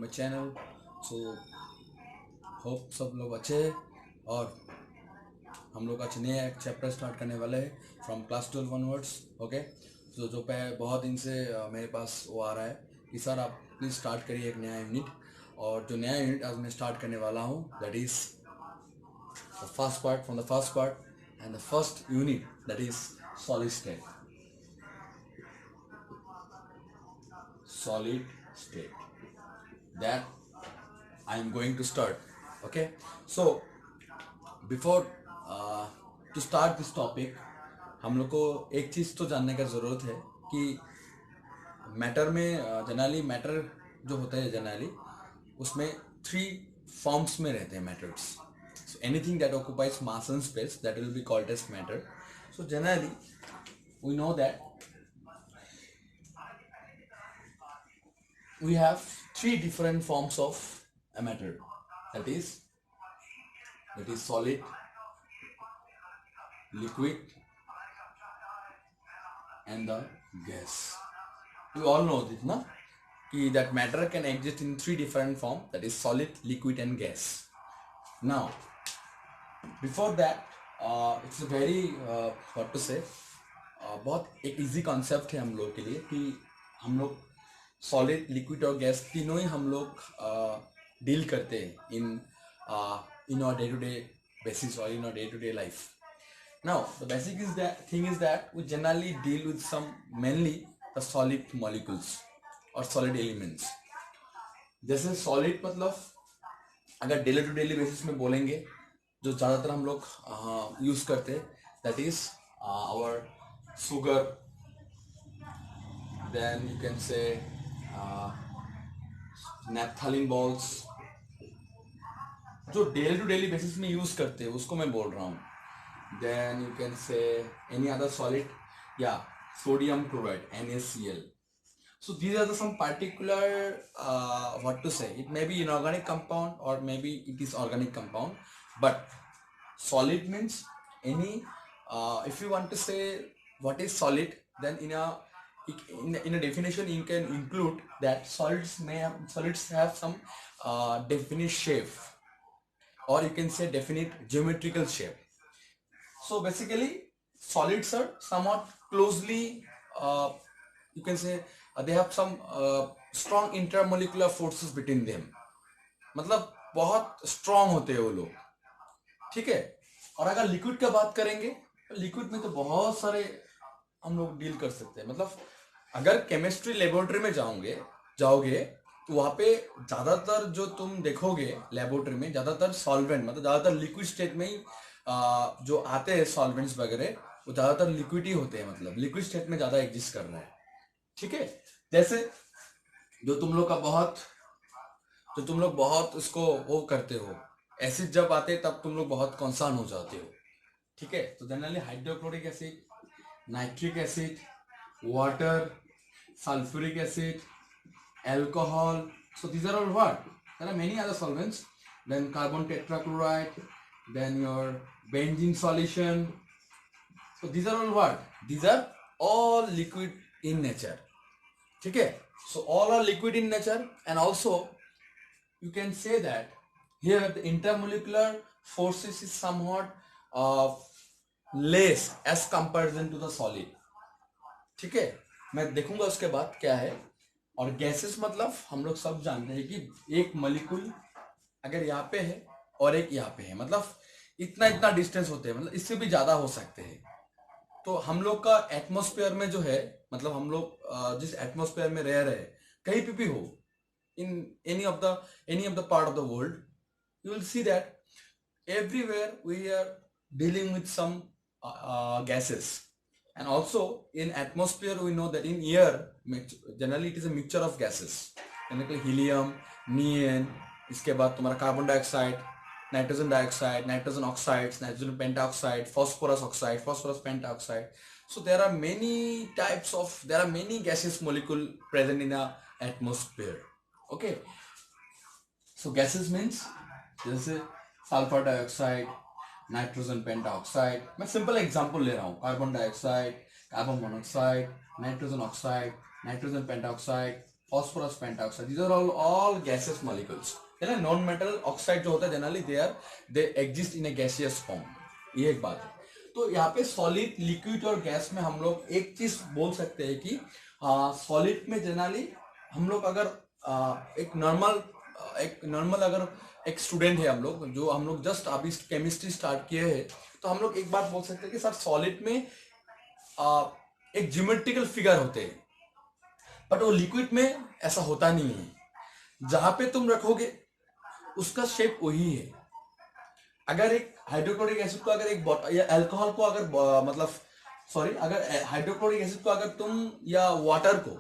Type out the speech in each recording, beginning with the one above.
My channel. So hope सब लोग अच्छे हैं और हम लोग आज नया एक चैप्टर स्टार्ट करने वाले हैं फ्रॉम क्लास 12 ऑनवर्ड्स। ओके, तो जो बहुत दिन से मेरे पास वो आ रहा है कि सर आप प्लीज़ स्टार्ट करिए एक नया यूनिट। और जो नया यूनिट आज मैं स्टार्ट करने वाला हूँ that is the first part from the first part and the first unit that is solid state. Solid state that I am going to start. Okay, so before to start this topic, हम लोग को एक चीज़ तो जानने का ज़रूरत है कि मैटर में जनरली मैटर जो होता है जनरली उसमें 3 फॉर्म्स में रहते हैं matters. So anything that occupies mass and space that will be called as matter. So generally we know that we have 3 different forms of a matter, that is solid, liquid and the gas. We all know this, na? That matter can exist in 3 different forms, that is solid, liquid and gas. Now before that it's a very what to say बहुत एक easy concept है हम लोग के लिए कि हम लोग सॉलिड, लिक्विड और गैस तीनों ही हम लोग डील करते हैं in our day to day basis और in our day to day life. Now the basic thing is that we generally deal with some mainly the solid molecules or solid elements. जैसे solid मतलब अगर daily to daily basis में बोलेंगे जो ज़्यादातर हम लोग यूज़ करते हैं that is our sugar, then you can say naphthalene balls, जो डेली टू डेली बेसिस में यूज करते हैं उसको मैं बोल रहा हूँ. Then you can say any other solid या sodium chloride NaCl. So these are the some particular what to say, it may be inorganic compound or maybe it is organic compound, but solid means any if you want to say what is solid, then in a definition you can include that solids have some definite shape or you can say definite geometrical shape. So basically solids are somewhat closely you can say they have some strong intermolecular forces between them. मतलब बहुत strong होते हैं वो लोग, ठीक है. और अगर लिक्विड का बात करेंगे तो लिक्विड में तो बहुत सारे हम लोग डील कर सकते हैं. मतलब अगर केमिस्ट्री लेबोरेटरी में जाओगे तो वहाँ पे ज़्यादातर जो तुम देखोगे लेबोरेटरी में ज़्यादातर सॉल्वेंट मतलब ज़्यादातर लिक्विड स्टेट में ही जो आते हैं सॉल्वेंट्स वगैरह वो ज़्यादातर लिक्विड ही होते हैं. मतलब लिक्विड स्टेट में ज़्यादा एग्जिस्ट कर रहा है, ठीक है. जैसे जो तुम लोग बहुत उसको वो करते हो, एसिड जब आते तब तुम लोग बहुत कॉन्सर्न हो जाते हो, ठीक है. तो generally hydrochloric acid, nitric acid, water, sulphuric acid, alcohol. So these are all what? There are many other solvents. Then carbon tetrachloride, then your benzene solution. So these are all what? These are all liquid in nature. ठीक है. So all are liquid in nature and also you can say that here the intermolecular forces is somewhat less as comparison to the solid. ठीक है. मैं देखूंगा उसके बाद क्या है. और गैसेस मतलब हम लोग सब जानते हैं कि एक मॉलिक्यूल अगर यहाँ पे है और एक यहाँ पे है मतलब इतना डिस्टेंस होते हैं, मतलब इससे भी ज्यादा हो सकते हैं. तो हम लोग का एटमॉस्फेयर में जो है मतलब हम लोग जिस एटमॉस्फेयर में रह रहे हैं कहीं पे भी हो in any of the part of the world you will see that everywhere we are dealing with some gases. And also in atmosphere we know that in air generally it is a mixture of gases, like helium, neon, इसके बाद तुम्हारा carbon dioxide, nitrogen dioxide, nitrogen oxides, nitrogen pentoxide, phosphorus pentoxide. So there are many gaseous molecule present in a atmosphere. Okay, so gases means जैसे sulphur dioxide, nitrogen pentoxide. मैं simple example ले रहा हूँ. Carbon dioxide, carbon monoxide, nitrogen oxide, nitrogen pentoxide, phosphorus pentaoxide, these are all gaseous molecules, है ना. Non metal oxide जो होता है generally they exist in A gaseous form, ये एक बात है. तो यहाँ पे सॉलिड, लिक्विड और गैस में हम लोग एक चीज बोल सकते हैं कि सॉलिड में जनरली हम लोग अगर एक नॉर्मल अगर एक स्टूडेंट है हम लोग जस्ट अभी केमिस्ट्री स्टार्ट किए हैं, तो हम लोग एक बात बोल सकते हैं कि सर सॉलिड में एक ज्योमेट्रिकल फिगर होते हैं, बट वो लिक्विड में ऐसा होता नहीं है. जहां पे तुम रखोगे उसका शेप वही है. अगर एक हाइड्रोक्लोरिक एसिड को अगर एक या अल्कोहल को अगर अगर हाइड्रोक्लोरिक एसिड को अगर तुम या वाटर को,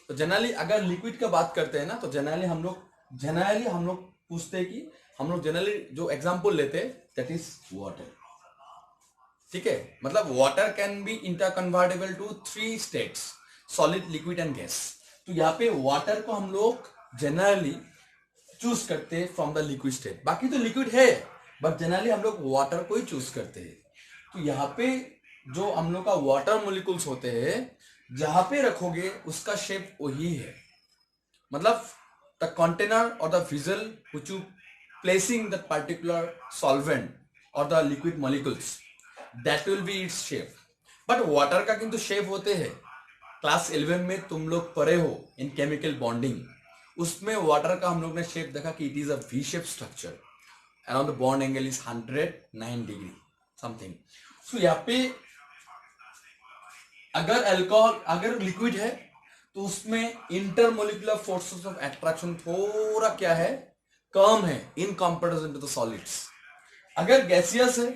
तो जनरली अगर लिक्विड का बात करते हैं ना, तो जनरली हम लोग पूछते हैं कि हम लोग जनरली जो एग्जांपल लेते हैं दैट इज वाटर. ठीक है, मतलब water can be interconvertible to 3 states, solid, liquid and gas. तो यहाँ पे वाटर को हम लोग जनरली चूज करते हैं फ्रॉम द लिक्विड स्टेट. बाकी तो लिक्विड है, बट जनरली हम लोग वाटर को ही चूज करते हैं. तो यहाँ पे जो हम लोग का वाटर मोलिकुल्स होते हैं, जहां पे रखोगे उसका शेप वही है. मतलब द कंटेनर और the vessel which you placing the particular solvent और the liquid molecules, that will be its shape. But water का किंतु शेप होते हैं. क्लास 11 में तुम लोग पढ़े हो इन केमिकल बॉन्डिंग, उसमें वाटर का हम लोग ने शेप देखा कि it is a V shape structure, around the bond angle is 109 degree something. So यहाँ पे अगर लिक्विड है तो उसमें इंटरमोलिकुलर फोर्सेस ऑफ अट्रैक्शन थोड़ा क्या है, कम है in comparison to the solids. अगर गैसियस है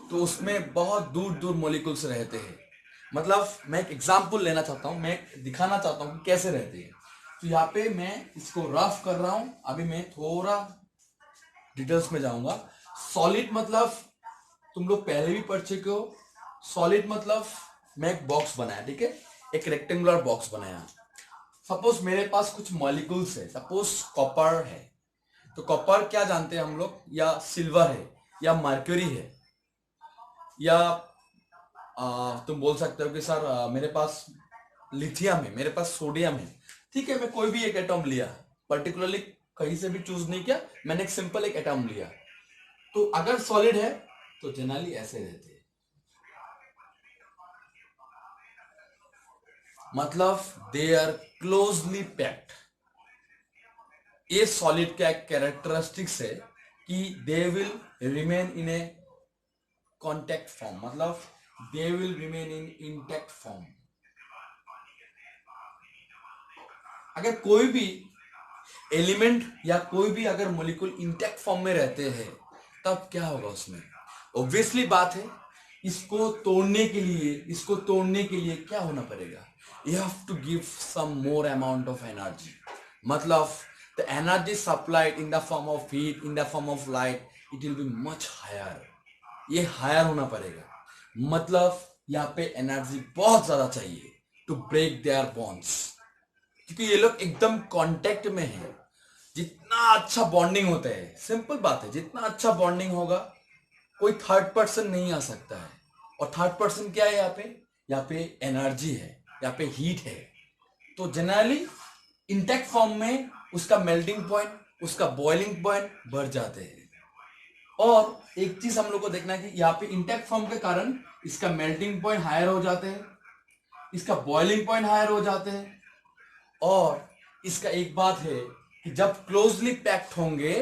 तो उसमें बहुत दूर दूर मोलिकुल्स रहते हैं. मतलब मैं एक एग्जांपल लेना चाहता हूं, मैं दिखाना चाहता हूं कि कैसे रहते हैं. तो यहाँ पे मैं इसको रफ कर रहा हूं. अभी मैं थोड़ा डिटेल्स में जाऊंगा. सॉलिड मतलब तुम लोग पहले भी पढ़ चुके हो. सॉलिड मतलब मैं एक बॉक्स बनाया, ठीक है, एक रेक्टेंगुलर बॉक्स बनाया. सपोज मेरे पास कुछ मॉलिक्यूल्स है, सपोज कॉपर है. तो कॉपर क्या जानते हैं हम लोग, या सिल्वर है, या मर्क्यूरी है, या तुम बोल सकते हो कि सर मेरे पास लिथियम है, मेरे पास सोडियम है. ठीक है, मैं कोई भी एक एटम लिया, पर्टिकुलरली कहीं से भी चूज नहीं किया, मैंने एक सिंपल एक एटम लिया. तो अगर सॉलिड है तो जनरली ऐसे रहते हैं. मतलब दे आर क्लोजली पैक्ड. ये सॉलिड का एक कैरेक्टरिस्टिक्स है कि they will remain in a contact form, मतलब they will remain in intact form. अगर कोई भी एलिमेंट या कोई भी अगर मोलिक्यूल इंटैक्ट फॉर्म में रहते हैं, तब क्या होगा उसमें. ऑब्वियसली बात है, इसको तोड़ने के लिए क्या होना पड़ेगा, you have to give some more amount of energy. मतलब the energy supplied in the form of heat, in the form of light, it will be much higher. ये हायर होना पड़ेगा. मतलब यहाँ पे एनर्जी बहुत ज्यादा चाहिए टू ब्रेक देयर बॉन्ड्स, क्योंकि ये लोग एकदम कांटेक्ट में हैं. जितना अच्छा बॉन्डिंग होता है, सिंपल बात है, जितना अच्छा बॉन्डिंग होगा कोई थर्ड पर्सन नहीं आ सकता है. और थर्ड पर्सन क्या है यहाँ पे एनर्जी है, यहाँ पे हीट है. तो जनरली इंटैक्ट फॉर्म में उसका मेल्टिंग पॉइंट, उसका बॉइलिंग पॉइंट बढ़ जाते हैं. और एक चीज हम लोग को देखना है कि यहाँ पे इंटैक्ट फॉर्म के कारण इसका मेल्टिंग पॉइंट हायर हो जाते हैं, इसका बॉइलिंग पॉइंट हायर हो जाते हैं. और इसका एक बात है कि जब क्लोजली पैक्ड होंगे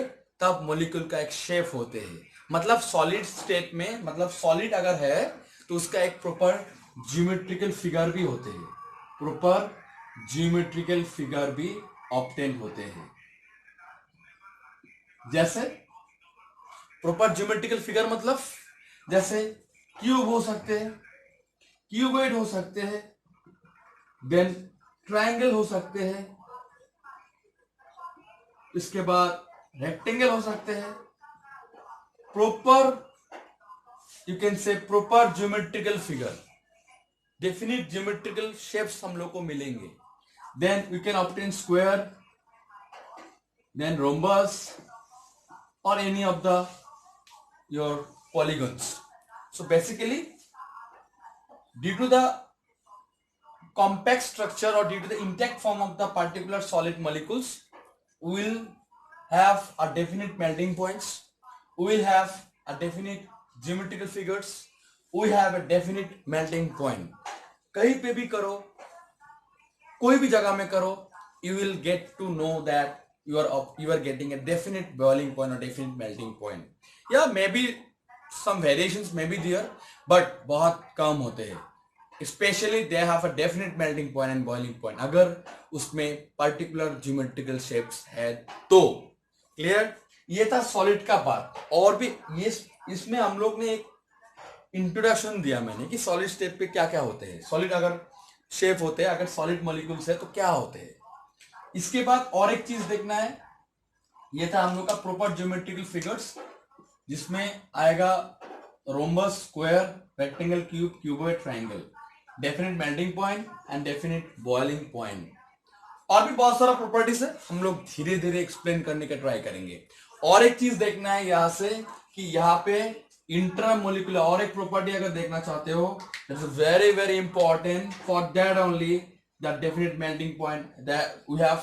तब मॉलिक्यूल का एक शेप होते हैं. मतलब सॉलिड स्टेट में, मतलब सॉलिड अगर है तो उसका एक प्रॉपर ज्योमेट्रिकल फिगर भी होते हैं, प्रॉपर ज्योमेट्रिकल फिगर भी ऑब्टेन होते हैं. जैसे प्रॉपर ज्योमेट्रिकल फिगर मतलब जैसे क्यूब हो सकते हैं, क्यूबॉइड हो सकते हैं, देन ट्रायंगल हो सकते हैं, इसके बाद रेक्टेंगल हो सकते हैं. Proper you can say proper geometrical figure, definite geometrical shapes हम लोग को मिलेंगे. Then you can obtain square, then rhombus और any of the your polygons. So basically due to the compact structure or due to the intact form of the particular solid molecules, we will have a definite melting points, we will have a definite geometrical figures, we have a definite melting point. कहीं पे भी करो, कोई भी जगह में करो, you will get to know that you are getting a definite boiling point or definite melting point. Yeah, maybe some variations may be there, but बहुत कम होते हैं. Especially they have a definite melting point and boiling point. अगर उसमें particular geometrical shapes है तो clear. ये था solid का बात. और भी ये इसमें हम लोग ने एक इंट्रोडक्शन दिया मैंने कि सॉलिड स्टेट पे क्या क्या होते हैं. सॉलिड अगर शेप होते हैं, अगर सॉलिड मॉलिक्यूल्स है तो क्या होते हैं. इसके बाद और एक चीज देखना है. ये था हम लोग का प्रॉपर ज्योमेट्रिकल फिगर्स, जिसमें आएगा rhombus, square, rectangle, cube, cuboid, triangle, definite melting point and definite boiling point. और भी बहुत सारा प्रॉपर्टीज है, हम लोग धीरे धीरे एक्सप्लेन करने का ट्राई करेंगे. और एक चीज देखना है यहां से कि यहाँ पे इंट्रामोलिकुलर और एक प्रॉपर्टी अगर देखना चाहते हो, that's very very important. For that only the definite melting point that we have,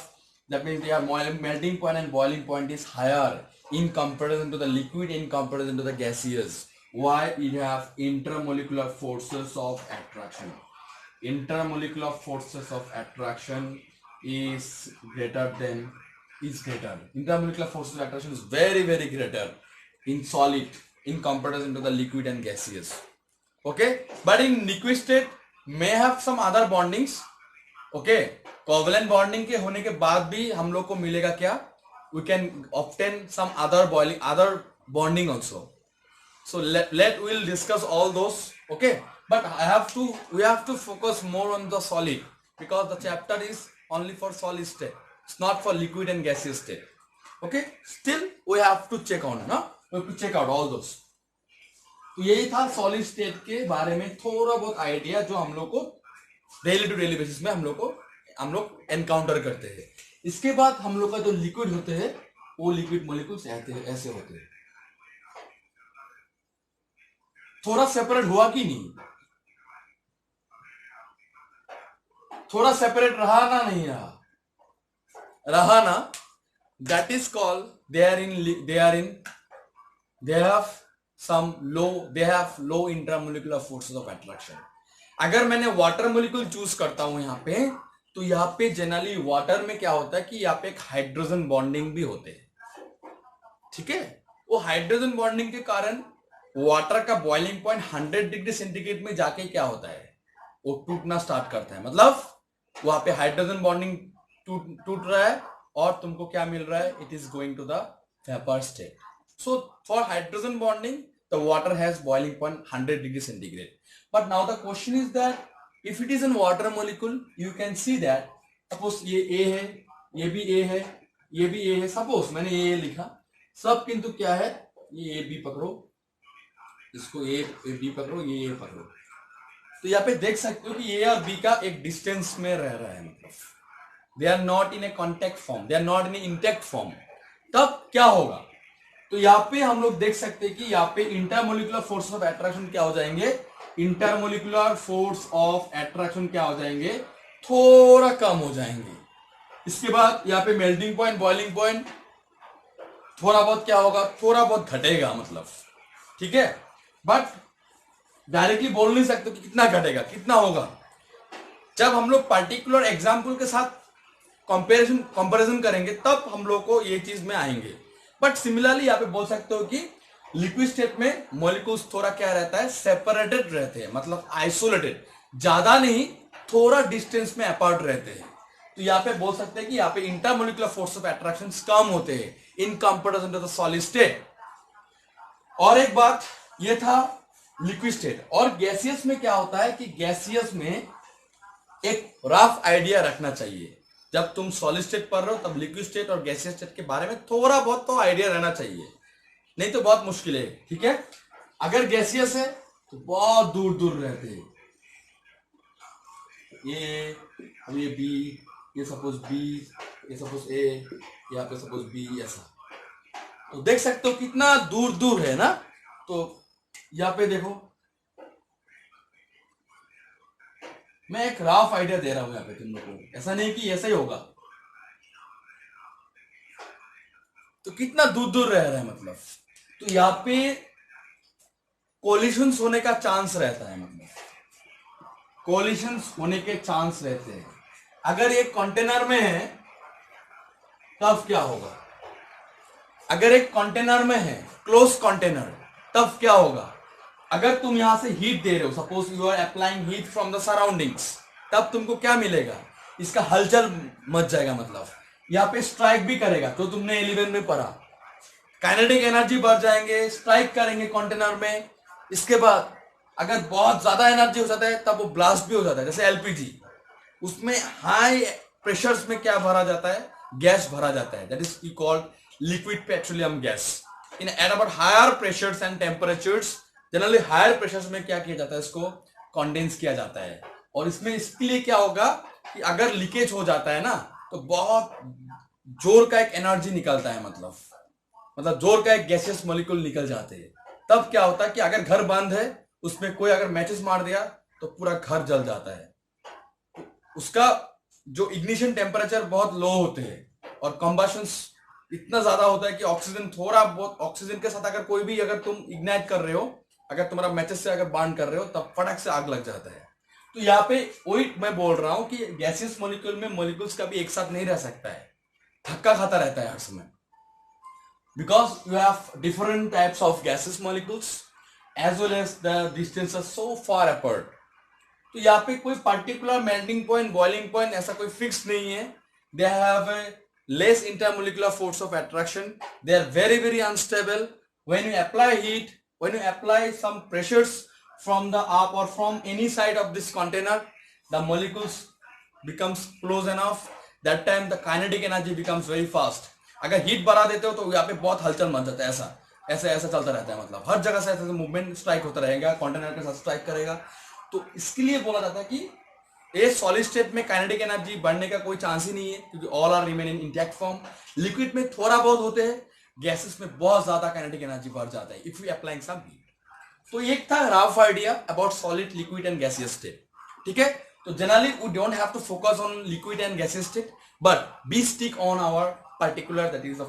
that means their melting point and boiling point is higher in comparison to the liquid, in comparison to the gaseous. Why? We have intermolecular forces of attraction. Intermolecular forces of attraction is greater. Intermolecular forces of attraction is very very greater in solid in comparison to the liquid and gaseous. Okay, but in liquid state may have some other bondings. Okay, covalent bonding के होने के बाद भी हम लोग को मिलेगा क्या? We can obtain some other bonding also. So we'll discuss all those. Okay, but we have to focus more on the solid, because the chapter is only for solid state. It's not for liquid and gaseous state. Okay, still we have to check on, ना? We have to check out all those. तो यही था solid state के बारे में थोड़ा बहुत idea, जो हम लोग को डेली टू डेली बेसिस में हम लोग एनकाउंटर करते हैं. इसके बाद हम लोग का जो लिक्विड होते हैं, वो लिक्विड मॉलिक्यूल्स ऐसे होते हैं. थोड़ा सेपरेट हुआ कि नहीं? थोड़ा सेपरेट रहा ना, नहीं रहा ना. That is called they have low intramolecular forces of attraction. अगर मैंने वाटर मॉलिक्यूल चूज करता हूं यहाँ पे, तो यहाँ पे जनरली वाटर में क्या होता है कि यहाँ पे एक हाइड्रोजन बॉन्डिंग भी होते हैं. ठीक है, वो हाइड्रोजन बॉन्डिंग के कारण वाटर का बॉइलिंग पॉइंट 100 डिग्री सेंटीग्रेड में जाके क्या होता है, वो टूटना स्टार्ट करता है. मतलब वहां पे हाइड्रोजन बॉन्डिंग टूट रहा है और तुमको क्या मिल रहा है, it is going to the vapour state. So for hydrogen bonding the water has boiling point 100 degree centigrade. But now the question is that if it is in water molecule, you can see that suppose ये A है, ये भी A है, ये भी A है. Suppose मैंने ये लिखा सब, किंतु क्या है, ये A B पकड़ो, इसको A B पकड़ो, ये A पकड़ो. तो यहाँ पे देख सकते हो कि A और B का एक डिस्टेंस में रह रहा है. मतलब they are not in a contact form, they are not in a intact form. तब क्या होगा, तो यहाँ पे हम लोग देख सकते हैं कि यहाँ पे इंटरमोलिकुलर फोर्स ऑफ अट्रैक्शन क्या हो जाएंगे, इंटरमोलिकुलर फोर्स ऑफ अट्रैक्शन क्या हो जाएंगे, थोड़ा कम हो जाएंगे. इसके बाद यहाँ पे मेल्टिंग पॉइंट, बॉइलिंग पॉइंट थोड़ा बहुत क्या होगा, थोड़ा बहुत घटेगा. मतलब ठीक है, बट डायरेक्टली बोल नहीं सकते कि कितना घटेगा, कितना होगा. जब हम लोग पर्टिकुलर एग्जाम्पल के साथ कंपैरिजन करेंगे तब हम लोग को ये चीज में आएंगे. बट सिमिलरली यहाँ पे बोल सकते हो कि लिक्विड स्टेट में मॉलिक्यूल्स थोड़ा क्या रहता है, सेपरेटेड रहते हैं. मतलब आइसोलेटेड, ज्यादा नहीं, थोड़ा डिस्टेंस में अपार्ट रहते हैं. तो यहाँ पे बोल सकते हैं कि यहाँ पे इंटरमोलिकुलर फोर्स ऑफ अट्रैक्शन कम होते हैं in comparison to the solid state. और एक बात ये था लिक्विड स्टेट. और गैसियस में क्या होता है कि गैसियस में एक रफ आइडिया रखना चाहिए. जब तुम सॉलिड स्टेट पढ़ रहे हो तब लिक्विड स्टेट और गैसियस स्टेट के बारे में थोड़ा बहुत तो आइडिया रहना चाहिए, नहीं तो बहुत मुश्किल है. ठीक है, अगर गैसियस है तो बहुत दूर दूर रहते हैं. ये बी, ये सपोज बी, ये सपोज ए, यहाँ पे सपोज बी, ऐसा. तो देख सकते हो कितना दूर दूर है ना. तो यहाँ पे देखो, मैं एक रफ आइडिया दे रहा हूं यहाँ पे तुम लोग को, ऐसा नहीं कि ऐसा ही होगा। तो कितना दूर दूर रह रहा है मतलब, तो यहाँ पे कोलिशंस होने का चांस रहता है, मतलब कोलिशंस होने के चांस रहते हैं। अगर एक कंटेनर में है तब क्या होगा, अगर एक कंटेनर में है क्लोज कंटेनर, तब क्या होगा, अगर तुम यहां से हीट दे रहे हो, suppose you are applying heat from the surroundings, तब तुमको क्या मिलेगा, इसका हलचल मच जाएगा, मतलब यहाँ पे स्ट्राइक भी करेगा, तो तुमने 11 में पढ़ा, काइनेटिक एनर्जी बढ़ जाएंगे, स्ट्राइक करेंगे कंटेनर में। इसके बाद अगर बहुत ज्यादा एनर्जी हो जाता है तब वो ब्लास्ट भी हो जाता है, जैसे एलपीजी, उसमें हाई प्रेशर्स में क्या भरा जाता है, गैस भरा जाता है, that is we called liquid petroleum gas. In at about higher pressures and temperatures, generally higher pressures में क्या किया जाता है, इसको कंडेंस किया जाता है। और इसमें इसके लिए क्या होगा कि अगर लीकेज हो जाता है ना, तो बहुत जोर का एक एनर्जी निकलता है, मतलब जोर का एक गैसियस मॉलिक्यूल निकल जाते हैं। तब क्या होता है कि अगर घर बंद है, उसमें कोई अगर मैचेस मार दिया तो पूरा घर जल जाता है। उसका जो इग्निशन टेम्परेचर बहुत लो होते हैं और कंबशन इतना ज्यादा होता है कि ऑक्सीजन थोड़ा बहुत, ऑक्सीजन के साथ अगर कोई भी अगर तुम इग्नाइट कर रहे हो, अगर तुम्हारा मैचेस से अगर बार्न कर रहे हो, तब फटक से आग लग जाता है। तो यहाँ पे वही मैं बोल रहा हूं कि गैसियस मॉलिक्यूल में मॉलिक्यूल्स का भी एक साथ नहीं रह सकता है, धक्का खाता रहता है हर समय, because you have different types of gaseous molecules as well as the distance are so far apart. तो यहाँ पे कोई particular melting point, boiling point ऐसा कोई फिक्स नहीं है। They have a less intermolecular force of attraction, they are very very unstable. When you apply heat, when you apply some pressures from the up or from any side of this container, the molecules becomes close enough, that time the kinetic energy becomes very fast. अगर heat बढ़ा देते हो तो यहाँ पे बहुत हलचल much जाता है, ऐसा ऐसा ऐसा चलता रहता है, मतलब हर जगह से ऐसा मूवमेंट स्ट्राइक होता रहेगा, कंटेनर के साथ स्ट्राइक करेगा। तो इसके लिए बोला जाता है कि ये सॉलिड स्टेट में काइनेटिक एनर्जी बढ़ने का कोई चांस ही नहीं है, क्योंकि all are remain in intact form. Liquid में थोड़ा बहुत होते हैं, गैसेस में बहुत ज्यादा काइनेटिक एनर्जी बढ़ जाता है if you applying some heat. तो एक था rough idea about solid, liquid and gaseous state, ठीक है। तो generally we don't have to focus on liquid and gaseous state, but be stick on our particular, that is the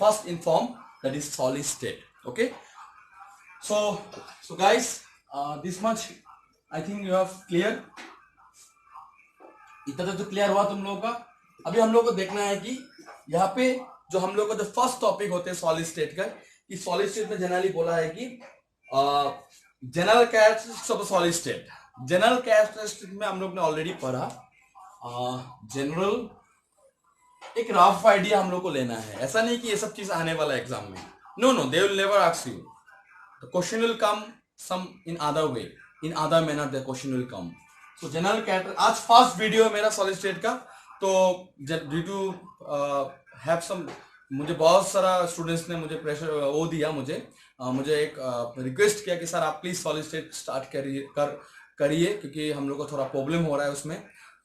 first in form, that is solid state. Okay, so guys, this much I think you have clear, इतना तो clear हुआ तुम लोगों का। अभी हम लोग को देखना है कि यहाँ पे जो हम लोग का जो फर्स्ट टॉपिक होते हैं सॉलिड स्टेट का, कि सॉलिड स्टेट में जनरली बोला है कि general characteristics of solid state. General characteristics में हम लोग ने ऑलरेडी पढ़ा, जनरल एक रफ आइडिया हम लोग को लेना है, ऐसा नहीं कि ये सब चीज आने वाला एग्जाम में, no no, they will never ask you, the question will come some in other way, in other manner the question will come. So general character, आज फर्स्ट वीडियो है मेरा सॉलिड स्टेट का, तो ड्यू टू हैव सम, मुझे बहुत सारा students ने मुझे प्रेशर वो दिया, मुझे एक रिक्वेस्ट किया कि सर आप प्लीज सॉलिड स्टेट स्टार्ट करिए क्योंकि हम लोग को थोड़ा प्रॉब्लम हो रहा है उसमें।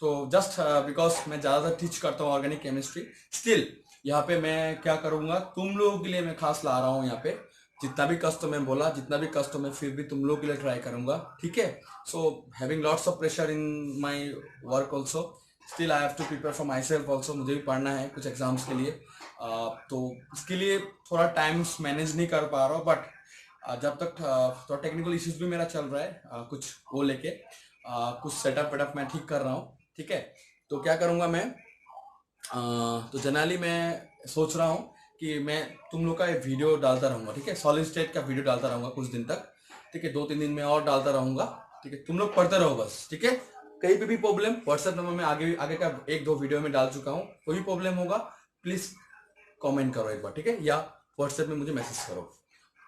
तो जस्ट बिकॉज मैं ज़्यादातर टीच करता हूँ ऑर्गेनिक केमिस्ट्री, स्टिल यहाँ पे मैं क्या करूँगा, तुम लोगों के लिए मैं खास ला रहा हूँ यहाँ पे, जितना भी कष्ट मैं बोला, जितना भी कष्ट मैं फिर भी तुम लोगों के लिए ट्राई करूँगा, ठीक है। So having lots of pressure in my work also, still I have to prepare for myself also, मुझे भी पढ़ना है कुछ एग्जाम्स के लिए, तो इसके लिए थोड़ा टाइम्स मैनेज नहीं कर पा रहा हूँ, बट जब तक थोड़ा टेक्निकल इश्यूज भी मेरा चल रहा है, कुछ वो लेके कुछ सेटअप वेटअप मैं ठीक कर रहा हूँ, ठीक है। तो क्या करूँगा मैं, तो जनरली मैं सोच रहा हूँ कि मैं तुम लोग का एक वीडियो डालता रहूँगा, ठीक है, सॉलिड स्टेट का वीडियो डालता रहूँगा कुछ दिन तक, ठीक है, 2-3 दिन में और डालता रहूँगा, ठीक है। तुम लोग पढ़ते रहो बस, ठीक है। कहीं पे भी प्रॉब्लम, व्हाट्सएप नंबर में आगे का 1-2 वीडियो में डाल चुका हूँ, कोई भी प्रॉब्लम होगा प्लीज कमेंट करो एक बार, ठीक है, या व्हाट्सएप में मुझे मैसेज करो,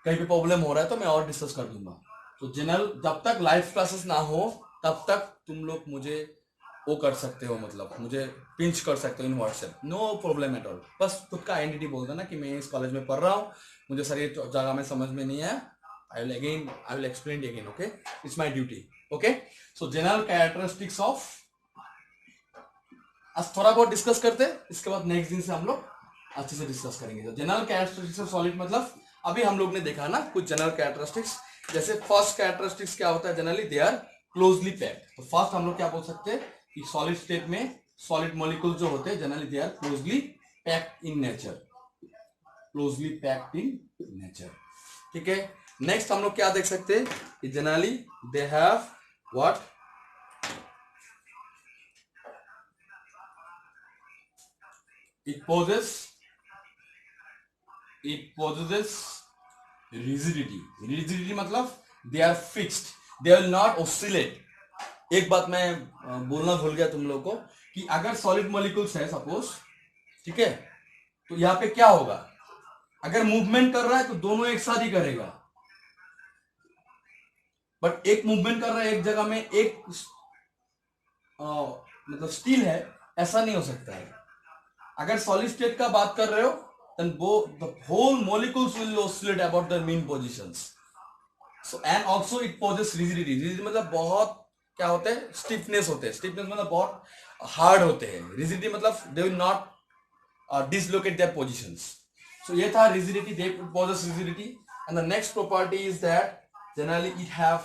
कहीं भी प्रॉब्लम हो रहा है तो मैं और डिस्कस कर दूंगा। तो जनरल जब तक लाइव क्लासेस ना हो तब तक तुम लोग मुझे वो कर सकते हो, मतलब मुझे पिंच कर सकते हो in WhatsApp, no problem at all. बस खुद का आइडेंटिटी बोल देना कि मैं इस कॉलेज में पढ़ रहा हूँ, मुझे सर ये जगह में समझ में नहीं आया, I will explain again, okay, it's my duty, okay. So general characteristics of, आज थोड़ा बहुत डिस्कस करते हैं, इसके बाद नेक्स्ट दिन से हम लोग अच्छे से डिस्कस करेंगे। तो जनरल कैरेक्टरिस्टिक्स ऑफ सॉलिड, मतलब अभी हम लोग ने देखा ना कुछ जनरल कैरेक्टरिस्टिक्स, जैसे फर्स्ट कैरेक्टरिस्टिक्स क्या होता है, generally they are closely packed. तो फर्स्ट हम लोग क्या बोल सकते हैं कि सॉलिड स्टेट में सॉलिड मॉलिक्यूल जो होते हैं generally they are closely packed in nature, closely packed in nature. ठीक है, नेक्स्ट हम लोग क्या देख सकते हैं, generally they have what, it possesses rigidity मतलब they are fixed, they will not oscillate। एक बात मैं बोलना भूल गया तुम लोगों को कि अगर सॉलिड मॉलिक्यूल्स है सपोज, ठीक है, तो यहाँ पे क्या होगा, अगर मूवमेंट कर रहा है तो दोनों एक साथ ही करेगा, बट एक मूवमेंट कर रहा है एक जगह में, एक मतलब स्टील है, ऐसा नहीं हो सकता है। अगर सॉलिड स्टेट का बात कर रहे हो then the whole molecules will oscillate about their mean positions, so and also it possesses rigidity मतलब बहुत क्या होते हैं, स्टिफनेस होते हैं, स्टिफनेस मतलब बहुत हार्ड होते हैं, rigidity मतलब they will not dislocate their positions। so ये था rigidity, they possess rigidity। and the next property is that generally it have,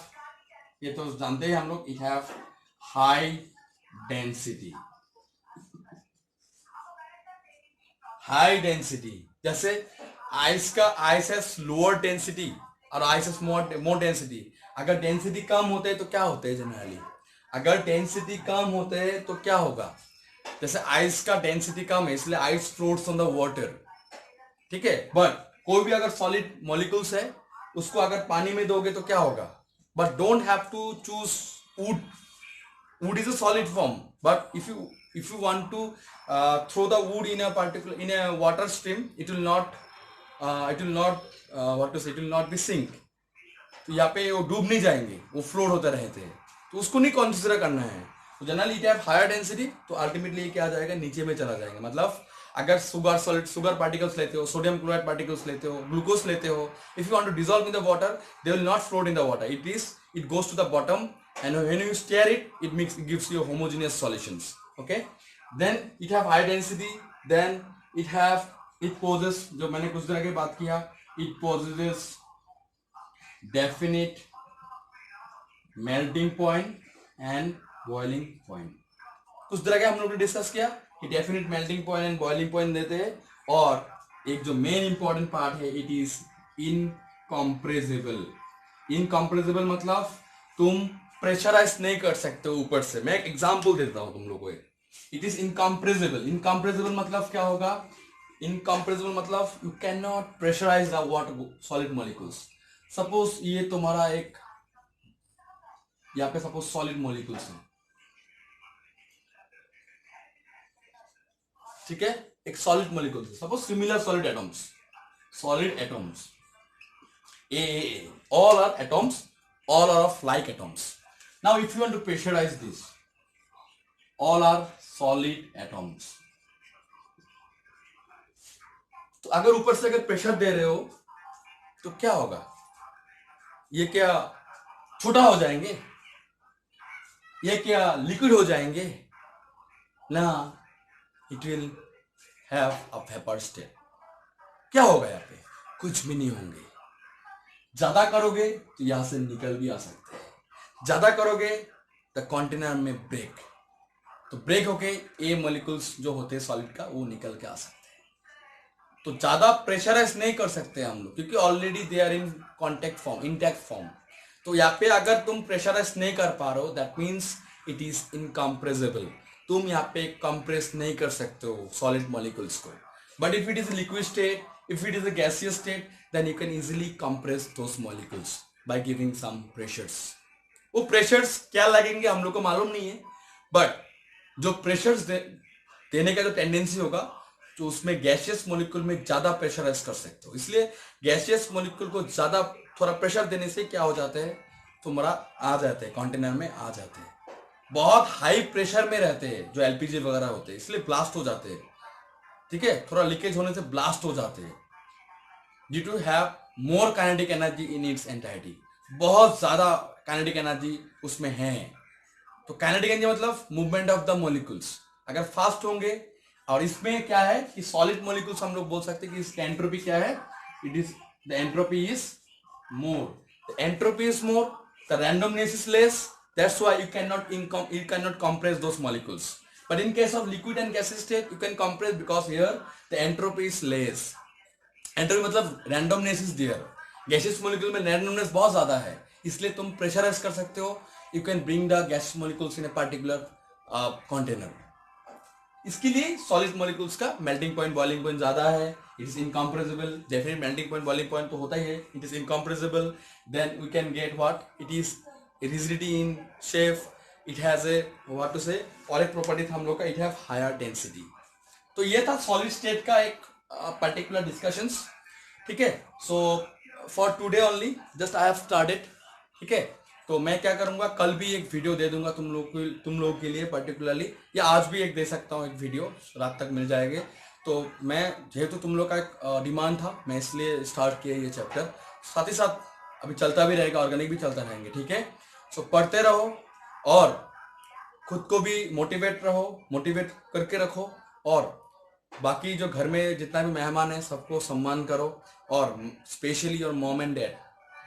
ये तो जानते हैं हम लोग, it have high density, high density. जैसे आइस का, आइस हैज लोअर डेंसिटी और आइस हैज मोर डेंसिटी। अगर डेंसिटी कम होते हैं तो क्या होते हैं जनरली, अगर डेंसिटी कम होते हैं तो क्या होगा, जैसे आइस का डेंसिटी कम है इसलिए ice floats on the water, ठीक है, बट कोई भी अगर सॉलिड मॉलिक्यूल्स है उसको अगर पानी में दोगे तो क्या होगा, but don't have to choose wood, wood is a solid form, but if you want to throw the wood in a particular, in a water stream, it will not what to say, it will not be sink। तो यहाँ पे वो डूब नहीं जाएंगे, वो float होते रहते हैं, तो उसको नहीं कंसीडर करना है। तो generally it have higher density, तो अल्टीमेटली ये क्या आ जाएगा, नीचे में चला जाएगा। मतलब अगर सुगर सॉलिड, सुगर पार्टिकल्स लेते हो, सोडियम क्लोराइड पार्टिकल्स लेते हो, ग्लूकोज लेते हो, if you want to dissolve in the water they will not float in the water, it goes to the bottom, and when you stir it, it gives you homogeneous solutions। okay, then it have high density, then it possesses, जो मैंने कुछ देर आगे बात किया, it possesses definite melting point and boiling point। कुछ देर आगे हम लोग ने डिस्कस किया कि definite melting point and boiling point देते हैं, और एक जो मेन इंपॉर्टेंट पार्ट है, इट इज इनकम्प्रेसिबल। इनकम्प्रेसिबल मतलब तुम प्रेशराइज नहीं कर सकते हो ऊपर से। मैं एक एग्जांपल देता हूं तुम लोगों को, इट इज इनकम्प्रेसिबल। इनकम्प्रेसिबल मतलब क्या होगा, इनकम्प्रेसिबल मतलब you can not pressurise the water solid molecules. Suppose ये तुम्हारा एक, यहाँ पे सपोज सॉलिड मॉलिक्यूल्स है, ठीक है, एक solid molecule, suppose similar solid atoms, solid atoms, AAA, all are atoms, all are of like atoms। Now if you want to pressurize this, all are solid atoms। तो अगर ऊपर से अगर pressure दे रहे हो तो क्या होगा, ये क्या छोटा हो जाएंगे, ये क्या लिक्विड हो जाएंगे ना, it will have a vapour state. क्या होगा यहाँ पे, कुछ भी नहीं होंगे। ज्यादा करोगे तो यहां से निकल भी आ सकते हैं, ज्यादा करोगे तो कंटेनर में ब्रेक, तो ब्रेक होके ए मॉलिक्यूल्स जो होते हैं सॉलिड का वो निकल के आ सकते हैं। तो ज्यादा प्रेशराइज नहीं कर सकते हम लोग, क्योंकि already they are in contact form, intact form. तो यहाँ पे अगर तुम प्रेशराइज नहीं कर पा रहे हो, that means it is incompressible. तुम यहाँ पे कंप्रेस नहीं कर सकते हो सॉलिड मॉलिक्यूल्स को। But if it is liquid state, if it is a gaseous state, then you can easily compress those molecules by giving some pressures। वो pressures क्या लगेंगे हम लोग को मालूम नहीं है, but जो pressures देने का जो टेंडेंसी होगा, तो उसमें गैसियस मॉलिक्यूल में ज्यादा प्रेशराइज कर सकते हो। इसलिए गैसियस मॉलिक्यूल को ज्यादा थोड़ा प्रेशर देने से क्या हो जाता है, तुम्हारा आ जाते हैं कंटेनर में आ जाते हैं, बहुत हाई प्रेशर में रहते हैं जो एलपीजी वगैरह होते हैं, इसलिए ब्लास्ट हो जाते हैं। ठीक है, थोड़ा लीकेज होने से ब्लास्ट हो जाते हैं, due to have more kinetic energy in its entirety. बहुत ज्यादा काइनेटिक एनर्जी उसमें है। तो काइनेटिक एनर्जी मतलब मूवमेंट ऑफ द मॉलिक्यूल्स अगर फास्ट होंगे, और इसमें क्या है कि सॉलिड मॉलिक्यूल्स हम लोग बोल सकते हैं कि इसकी एंट्रोपी क्या है, it is the entropy is more, the entropy is more, the randomness is less, That's why you cannot compress those molecules. But in case of liquid and gaseous state, you can compress because here the entropy is less. Entropy मतलब randomness is there. Gaseous molecule में randomness बहुत ज़्यादा है, इसलिए तुम pressurize कर सकते हो. You can bring the gaseous molecules in a particular container. इसके लिए सॉलिड मॉलिक्यूल्स का मेल्टिंग पॉइंट बॉइलिंग पॉइंट ज्यादा है. It is incompressible. Definite melting point boiling point तो होता ही है. It is incompressible. Then we can get what it is rigidity in shape. It has a what to say और एक property था हम लोग का, इट हैव हायर डेंसिटी. तो ये था सॉलिड स्टेट का एक पर्टिकुलर डिस्कशंस. ठीक है. So for today only just I have started. ठीक है. तो मैं क्या करूंगा, कल भी एक वीडियो दे दूंगा तुम लोगों के लिए पर्टिकुलरली, या आज भी एक दे सकता हूँ एक वीडियो, रात तक मिल जाएंगे. तो मैं जेहेतु तुम लोग का एक डिमांड था, मैं इसलिए स्टार्ट किया ये चैप्टर. साथ ही साथ अभी चलता भी रहेगा, ऑर्गेनिक भी चलता रहेंगे. ठीक है. सो पढ़ते रहो और खुद को भी मोटिवेट करके रखो. और बाकी जो घर में जितना भी मेहमान है सबको सम्मान करो. और specially your mom and dad,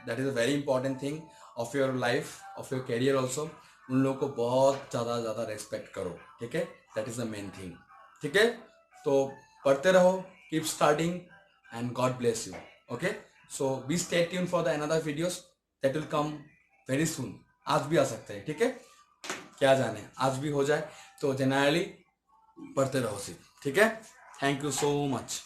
that is a very important thing of your life, of your career also. उन लोगों को बहुत ज़्यादा रेस्पेक्ट करो. ठीक है. That is the main thing. ठीक है. तो पढ़ते रहो, keep starting and God bless you. Okay. So be stay tune for the another videos that will come very soon. आज भी आ सकते हैं. ठीक है. क्या जाने आज भी हो जाए. तो जनरली पढ़ते रहो सिर्फ. ठीक है. Thank you so much.